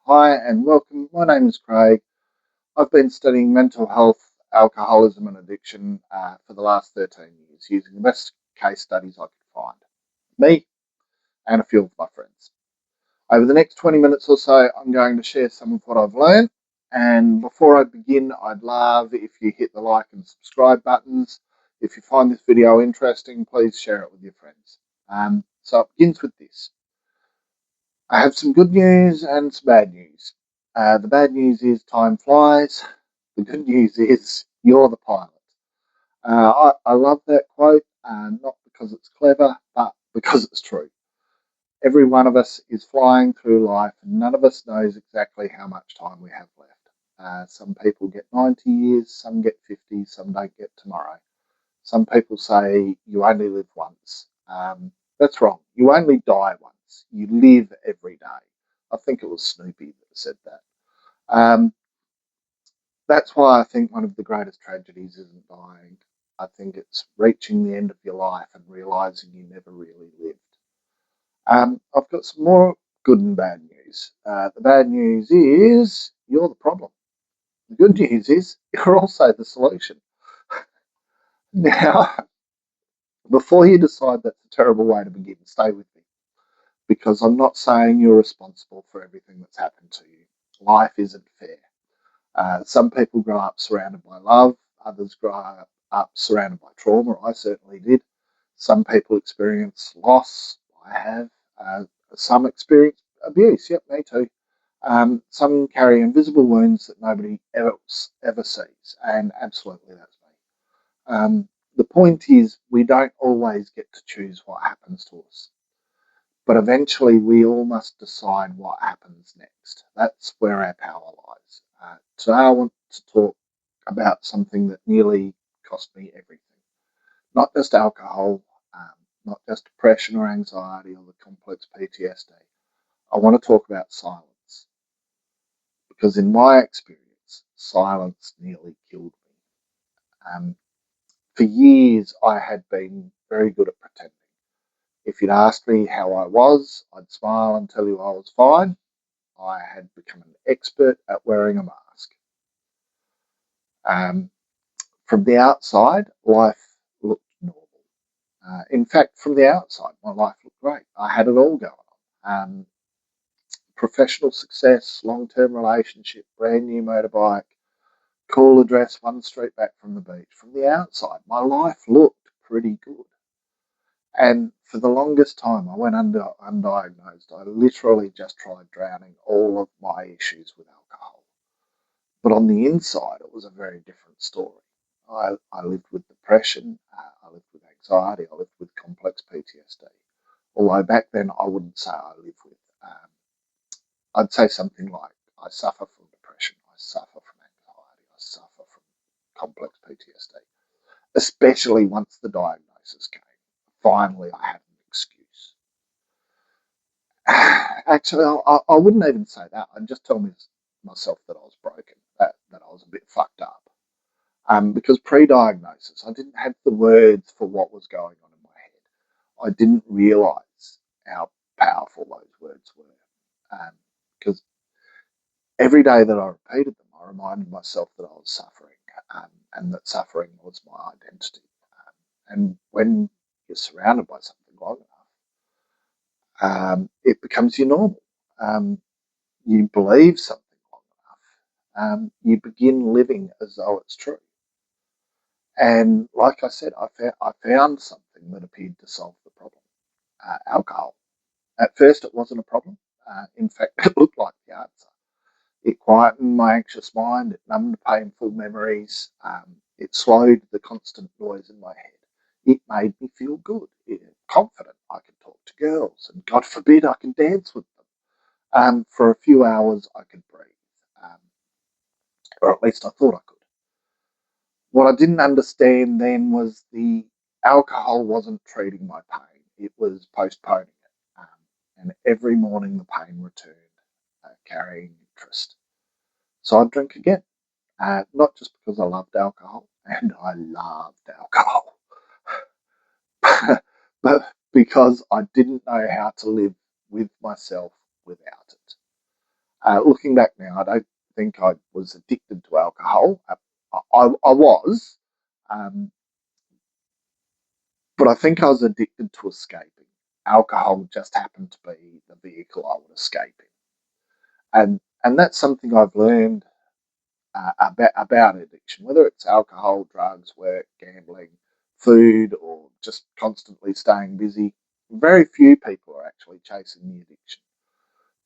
Hi and welcome. My name is Craig. I've been studying mental health, alcoholism, and addiction for the last 13 years using the best case studies I could find. Me and a few of my friends. Over the next 20 minutes or so, I'm going to share some of what I've learned. And before I begin, I'd love if you hit the like and subscribe buttons. If you find this video interesting, please share it with your friends. So it begins with this. I have some good news and some bad news. The bad news is time flies. The good news is you're the pilot. I love that quote, not because it's clever, but because it's true. Every one of us is flying through life, and none of us knows exactly how much time we have left. Some people get 90 years, some get 50, some don't get tomorrow. Some people say you only live once. That's wrong. You only die once. You live every day. I think it was Snoopy that said that. Um, that's why I think one of the greatest tragedies isn't dying. I think it's reaching the end of your life and realizing you never really lived. I've got some more good and bad news. The bad news is you're the problem. The good news is you're also the solution. Now, before you decide that's a terrible way to begin, stay with me because I'm not saying you're responsible for everything that's happened to you. Life isn't fair. Some people grow up surrounded by love, others grow up surrounded by trauma. I certainly did. Some people experience loss. I have. Some experience abuse. Yep, me too. Some carry invisible wounds that nobody else ever sees, and absolutely that's me. The point is, we don't always get to choose what happens to us, but eventually we all must decide what happens next. That's where our power lies. Today I want to talk about something that nearly cost me everything. Not just alcohol, not just depression or anxiety or the complex PTSD. I want to talk about silence because in my experience, silence nearly killed me. Um, for years, I had been very good at pretending. If you'd asked me how I was, I'd smile and tell you I was fine. I had become an expert at wearing a mask. Um, from the outside, life looked normal. In fact, from the outside, my life looked great. I had it all going on. Professional success, long-term relationship, brand new motorbike, cool address, one street back from the beach. From the outside, my life looked pretty good. And for the longest time, I went undiagnosed. I literally just tried drowning all of my issues with alcohol. But on the inside, it was a very different story. I lived with depression, I lived with anxiety, I lived with complex PTSD. Although back then I wouldn't say I lived with. I'd say something like I suffer from depression, I suffer from anxiety, I suffer from complex PTSD, especially once the diagnosis came. Finally, I had an excuse. Actually, I wouldn't even say that. I'd just tell myself that I was broken, that I was a bit fucked up. Because pre-diagnosis, I didn't have the words for what was going on in my head. I didn't realise how powerful those words were. Because every day that I repeated them, I reminded myself that I was suffering, and that suffering was my identity. And when you're surrounded by something long enough, it becomes your normal. You believe something long enough, you begin living as though it's true. And like I said, I found something that appeared to solve the problem: alcohol. At first, it wasn't a problem. In fact, it looked like the answer. It quietened my anxious mind. It numbed painful memories. It slowed the constant noise in my head. It made me feel good, confident. I could talk to girls, and God forbid I can dance with them. For a few hours, I could breathe, um, or at least I thought I could. What I didn't understand then was the alcohol wasn't treating my pain, it was postponing it. And every morning the pain returned, carrying interest. So I'd drink again, not just because I loved alcohol, and I loved alcohol, but because I didn't know how to live with myself without it. Looking back now, I don't think I was addicted to alcohol. I was, um, but I think I was addicted to escaping. Alcohol just happened to be the vehicle I would escape in, and that's something I've learned about addiction, whether it's alcohol, drugs, work, gambling, food, or just constantly staying busy. Very few people are actually chasing the addiction.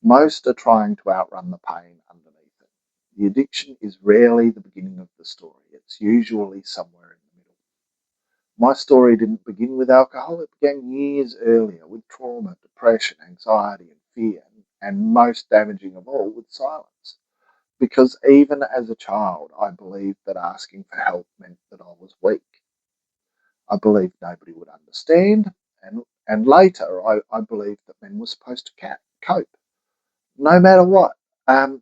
Most are trying to outrun the pain underneath it. The addiction is rarely the beginning of the story. It's usually somewhere in the middle. My story didn't begin with alcohol. It began years earlier with trauma, depression, anxiety, and fear, and most damaging of all, with silence. Because even as a child, I believed that asking for help meant that I was weak. I believed nobody would understand, and later I believed that men were supposed to cope, no matter what.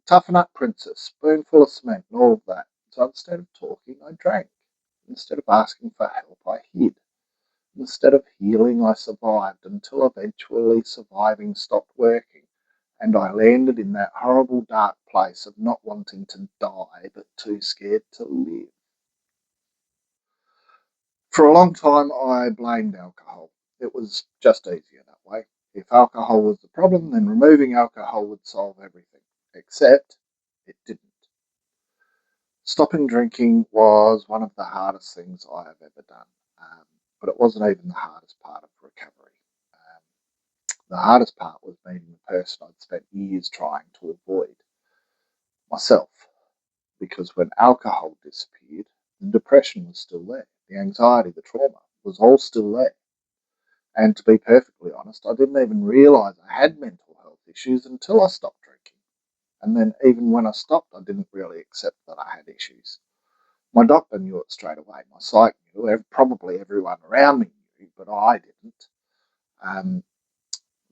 Toughen up, princess, spoonful of cement, and all of that. So instead of talking, I drank. Instead of asking for help, I hid. Instead of healing, I survived until eventually surviving stopped working, and I landed in that horrible dark place of not wanting to die but too scared to live. For a long time, I blamed alcohol. It was just easier that way. If alcohol was the problem, then removing alcohol would solve everything. Except it didn't. Stopping drinking was one of the hardest things I have ever done, but it wasn't even the hardest part of recovery. Um, the hardest part was meeting the person I'd spent years trying to avoid, myself, because when alcohol disappeared, the depression was still there, the anxiety, the trauma was all still there. And to be perfectly honest, I didn't even realise I had mental health issues until I stopped drinking. And then even when I stopped, I didn't really accept that I had issues. My doctor knew it straight away. My psych knew. Probably everyone around me knew, but I didn't. Um,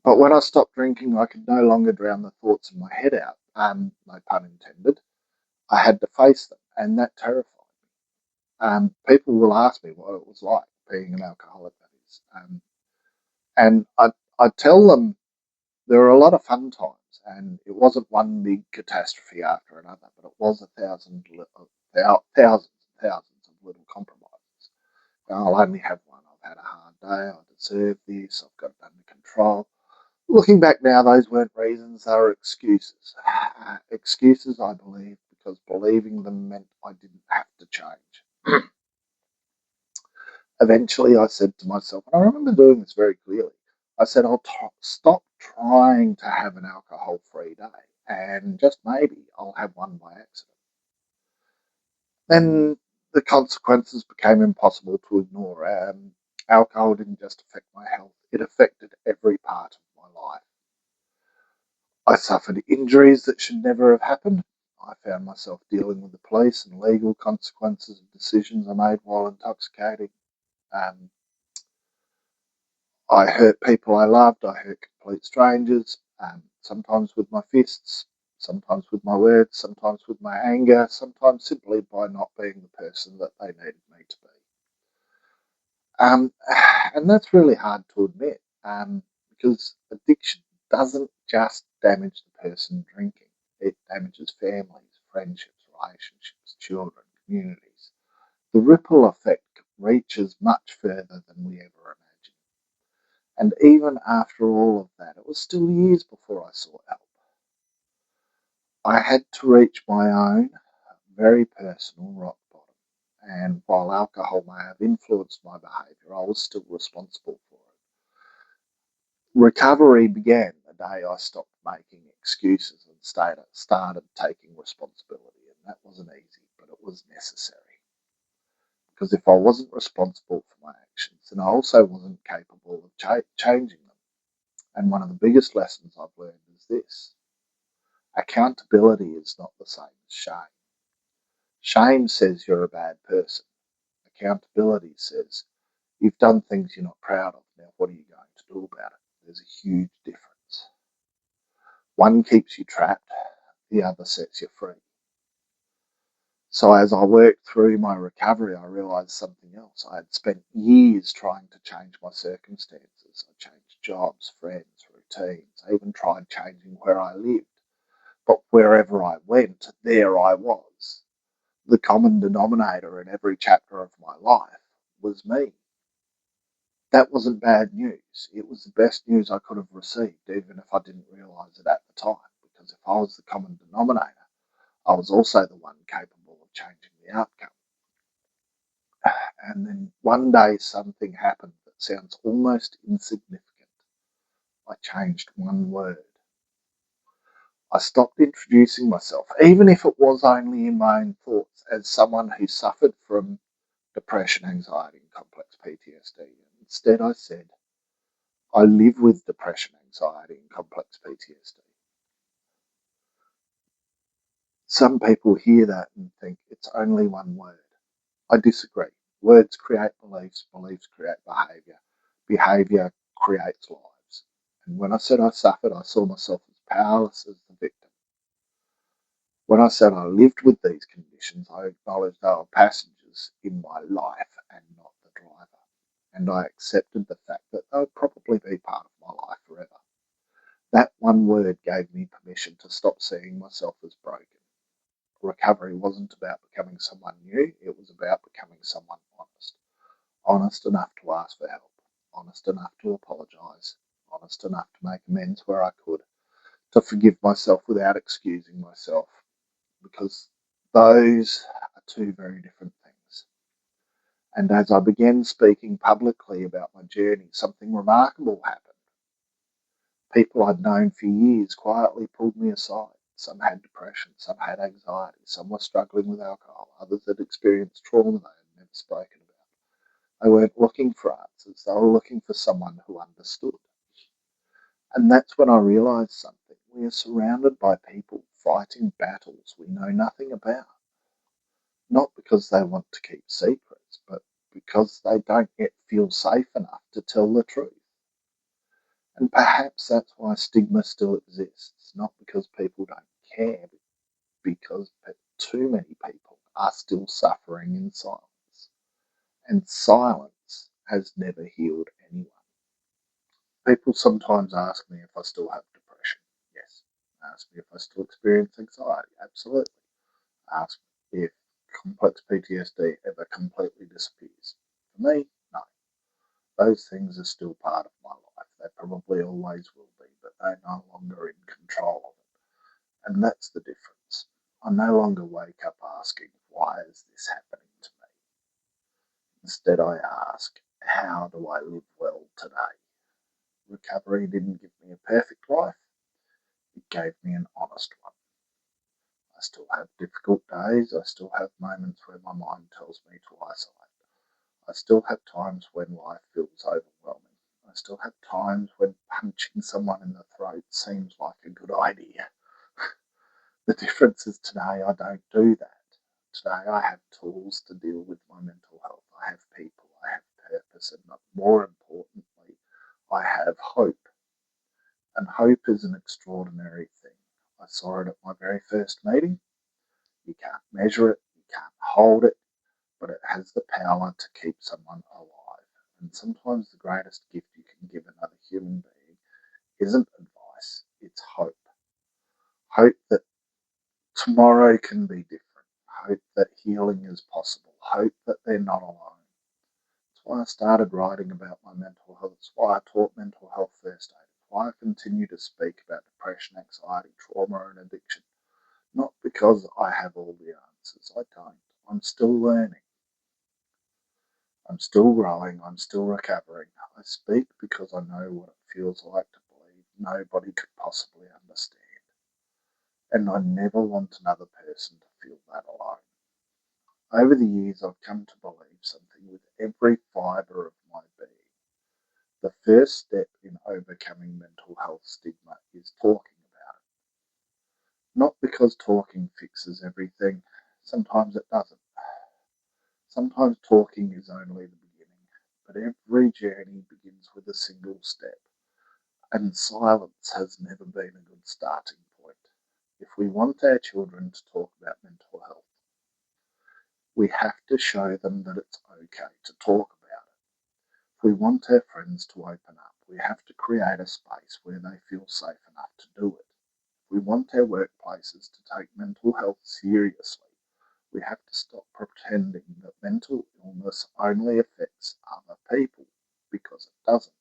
but when I stopped drinking, I could no longer drown the thoughts in my head out. No pun intended. I had to face them, and that terrified me. People will ask me what it was like being an alcoholic. That is, and I tell them there were a lot of fun times, and it wasn't one big catastrophe after another, but it was thousands and thousands of little compromises. I'll only have one. I've had a hard day. I deserve this. I've got it under control. Looking back now, those weren't reasons. They were excuses. Excuses, I believe, because believing them meant I didn't have to change. Eventually, I said to myself, and I remember doing this very clearly, I said, stop trying to have an alcohol free day, and just maybe I'll have one by accident. Then the consequences became impossible to ignore. Alcohol didn't just affect my health, it affected every part of my life. I suffered injuries that should never have happened. I found myself dealing with the police and legal consequences of decisions I made while intoxicating. Um, I hurt people I loved. I hurt complete strangers, sometimes with my fists, sometimes with my words, sometimes with my anger, sometimes simply by not being the person that they needed me to be. Um, and that's really hard to admit because addiction doesn't just damage the person drinking, it damages families, friendships, relationships, children, communities. The ripple effect reaches much further than we ever imagined. And even after all of that, it was still years before I saw help. I had to reach my own very personal rock bottom. And while alcohol may have influenced my behaviour, I was still responsible for it. Recovery began the day I stopped making excuses and started taking responsibility. And that wasn't easy, but it was necessary. Because if I wasn't responsible for my actions, then I also wasn't capable of changing them. And one of the biggest lessons I've learned is this: accountability is not the same as shame. Shame says you're a bad person. Accountability says you've done things you're not proud of. Now, what are you going to do about it? There's a huge difference. One keeps you trapped, the other sets you free. So as I worked through my recovery, I realised something else. I had spent years trying to change my circumstances. I changed jobs, friends, routines. I even tried changing where I lived. But wherever I went, there I was. The common denominator in every chapter of my life was me. That wasn't bad news. It was the best news I could have received, even if I didn't realise it at the time. Because if I was the common denominator, I was also the one capable of changing the outcome. And then one day something happened that sounds almost insignificant. I changed one word. I stopped introducing myself, even if it was only in my own thoughts, as someone who suffered from depression, anxiety, and complex PTSD. Instead, I said, I live with depression, anxiety, and complex PTSD. Some people hear that and think it's only one word. I disagree. Words create beliefs, beliefs create behaviour, behaviour creates lives. And when I said I suffered, I saw myself as powerless as the victim. When I said I lived with these conditions, I acknowledged they were passengers in my life and not the driver. And I accepted the fact that they would probably be part of my life forever. That one word gave me permission to stop seeing myself as broken. Recovery wasn't about becoming someone new, it was about becoming someone honest. Honest enough to ask for help, honest enough to apologise, honest enough to make amends where I could, to forgive myself without excusing myself, because those are two very different things. And as I began speaking publicly about my journey, something remarkable happened. People I'd known for years quietly pulled me aside. Some had depression, some had anxiety, some were struggling with alcohol, others had experienced trauma they had never spoken about. They weren't looking for answers, they were looking for someone who understood. And that's when I realised something. We are surrounded by people fighting battles we know nothing about. Not because they want to keep secrets, but because they don't yet feel safe enough to tell the truth. And perhaps that's why stigma still exists, not because people don't care, but because too many people are still suffering in silence. And silence has never healed anyone. People sometimes ask me if I still have depression. Yes. Ask me if I still experience anxiety. Absolutely. Ask me if complex PTSD ever completely disappears. For me, no. Those things are still part of my life. They probably always will be, but they're no longer in control of it. And that's the difference. I no longer wake up asking, why is this happening to me? Instead, I ask, how do I live well today? Recovery didn't give me a perfect life, it gave me an honest one. I still have difficult days, I still have moments where my mind tells me to isolate. I still have times when life feels overwhelming. I still have times when punching someone in the throat seems like a good idea. The difference is today I don't do that. Today I have tools to deal with my mental health. I have people, I have purpose, and more importantly, I have hope. And hope is an extraordinary thing. I saw it at my very first meeting. You can't measure it, you can't hold it, but it has the power to keep someone alive. And sometimes the greatest gift you can give another human being isn't advice, it's hope. Hope that tomorrow can be different. Hope that healing is possible. Hope that they're not alone. That's why I started writing about my mental health. That's why I taught mental health first aid. That's why I continue to speak about depression, anxiety, trauma, and addiction. Not because I have all the answers. I don't. I'm still learning. I'm still growing. I'm still recovering. I speak because I know what it feels like to believe nobody could possibly understand. And I never want another person to feel that alone. Over the years, I've come to believe something with every fibre of my being. The first step in overcoming mental health stigma is talking about it. Not because talking fixes everything. Sometimes it doesn't. Sometimes talking is only the beginning. But every journey begins with a single step. And silence has never been a good starting point. If we want our children to talk about mental health, we have to show them that it's okay to talk about it. If we want our friends to open up, we have to create a space where they feel safe enough to do it. we want our workplaces to take mental health seriously, we have to stop pretending that mental illness only affects other people, because it doesn't.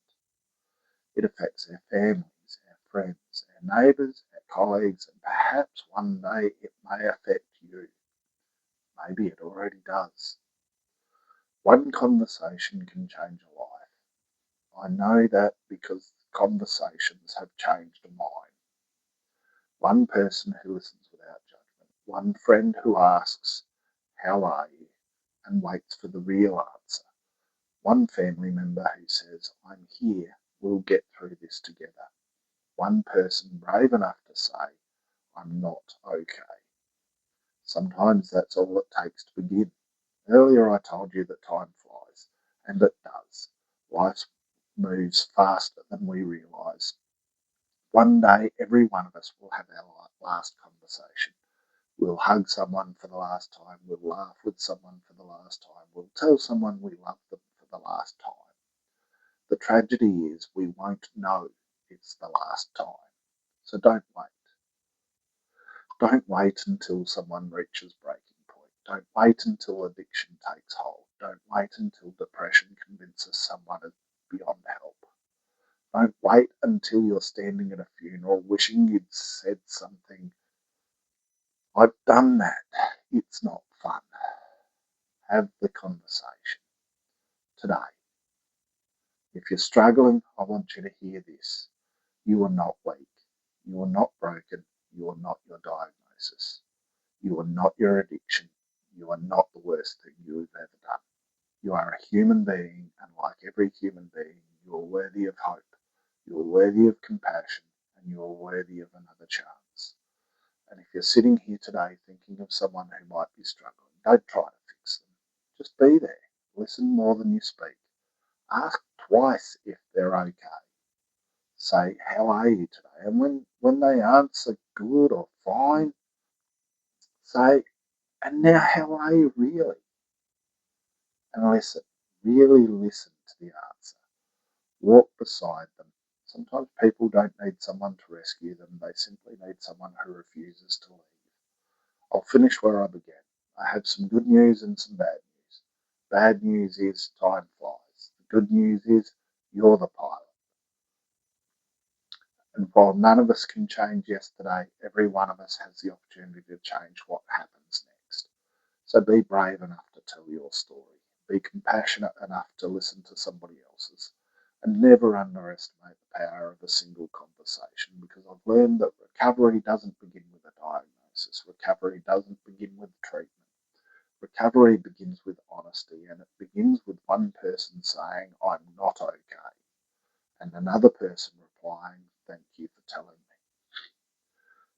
It affects our families, our friends, our neighbours, our colleagues, and perhaps one day it may affect you. Maybe it already does. One conversation can change a life. I know that because conversations have changed mine. One person who listens without judgment. One friend who asks, "How are you?" and waits for the real answer. One family member who says, "I'm here, we'll get through this together." One person brave enough to say, "I'm not okay." Sometimes that's all it takes to begin. Earlier I told you that time flies, and it does. Life moves faster than we realise. One day every one of us will have our last conversation. We'll hug someone for the last time. We'll laugh with someone for the last time. We'll tell someone we love them for the last time. The tragedy is we won't know it's the last time. So don't wait. Don't wait until someone reaches breaking point. Don't wait until addiction takes hold. Don't wait until depression convinces someone it's beyond help. Don't wait until you're standing at a funeral wishing you'd said something. "I've done that. It's not fun." Have the conversation today. If you're struggling, I want you to hear this. You are not weak. You are not broken. You are not your diagnosis. You are not your addiction. You are not the worst thing you have ever done. You are a human being, and like every human being, you are worthy of hope. You are worthy of compassion, and you are worthy of another chance. And if you're sitting here today thinking of someone who might be struggling, don't try to fix them. Just be there. Listen more than you speak. Ask twice if they're okay. Say, "How are you today?" And when they answer good or fine, say, "And now how are you really?" And listen. Really listen to the answer. Walk beside them. Sometimes people don't need someone to rescue them. They simply need someone who refuses to leave. I'll finish where I began. I have some good news and some bad news. Bad news is time flies. The good news is you're the pilot. And while none of us can change yesterday, every one of us has the opportunity to change what happens next. So be brave enough to tell your story. Be compassionate enough to listen to somebody else's. And never underestimate the power of a single conversation, because I've learned that recovery doesn't begin with a diagnosis. Recovery doesn't begin with treatment. Recovery begins with honesty, and it begins with one person saying, "I'm not okay," and another person replying, "Thank you for telling me."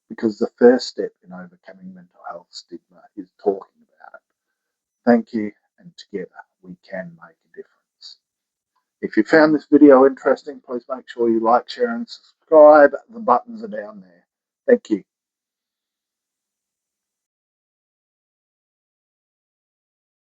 Because the first step in overcoming mental health stigma is talking about it. Thank you, and together we can make a difference. If you found this video interesting, please make sure you like, share, and subscribe. The buttons are down there. Thank you.